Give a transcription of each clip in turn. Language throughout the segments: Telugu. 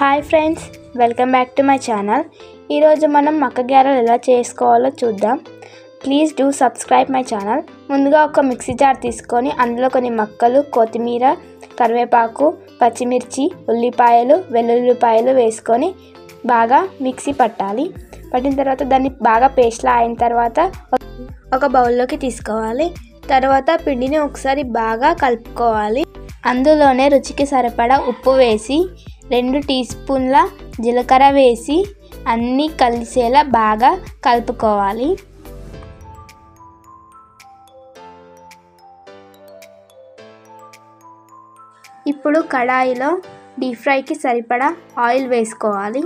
Hi friends, welcome back to my channel. ఈరోజు మనం మక్క గారెలు ఎలా చేసుకోవాలో చూద్దాం. Please do subscribe my channel. ముందుగా ఒక మిక్సీ జార్ తీసుకొని అందులో కొన్ని మక్కలు, కొత్తిమీర, కరివేపాకు, పచ్చిమిర్చి, ఉల్లిపాయలు, వెల్లుల్లిపాయలు వేసుకొని బాగా మిక్సీ పట్టాలి. పట్టిన తర్వాత దాన్ని బాగా పేస్ట్లా అయిన తర్వాత ఒక బౌల్లోకి తీసుకోవాలి. తర్వాత పిండిని ఒకసారి బాగా కలుపుకోవాలి. అందులోనే రుచికి సరిపడా ఉప్పు వేసి 2 టీ స్పూన్ల జీలకర్ర వేసి అన్నీ కలిసేలా బాగా కలుపుకోవాలి. ఇప్పుడు కడాయిలో డీప్ ఫ్రైకి సరిపడా ఆయిల్ వేసుకోవాలి.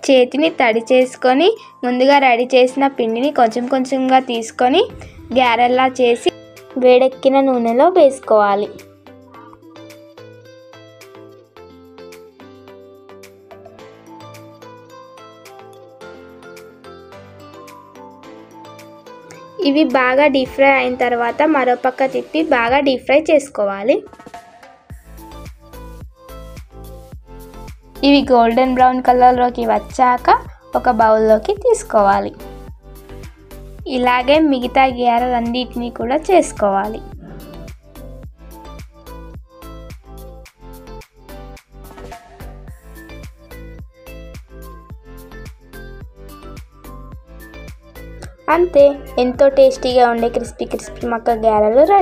చేతిని తడి చేసుకొని ముందుగా రెడీ చేసిన పిండిని కొంచెం కొంచెంగా తీసుకొని గారెల్లా చేసి వేడెక్కిన నూనెలో వేసుకోవాలి. ఇవి బాగా డీప్ ఫ్రై అయిన తర్వాత మరోపక్క తిప్పి బాగా డీప్ ఫ్రై చేసుకోవాలి. ఇవి గోల్డెన్ బ్రౌన్ కలర్లోకి వచ్చాక ఒక బౌల్లోకి తీసుకోవాలి. ఇలాగే మిగతా గారెలన్నిటినీ కూడా చేసుకోవాలి. అంతే, ఎంతో టేస్టీగా ఉండే క్రిస్పీ మక్క గారెలు రెడీ.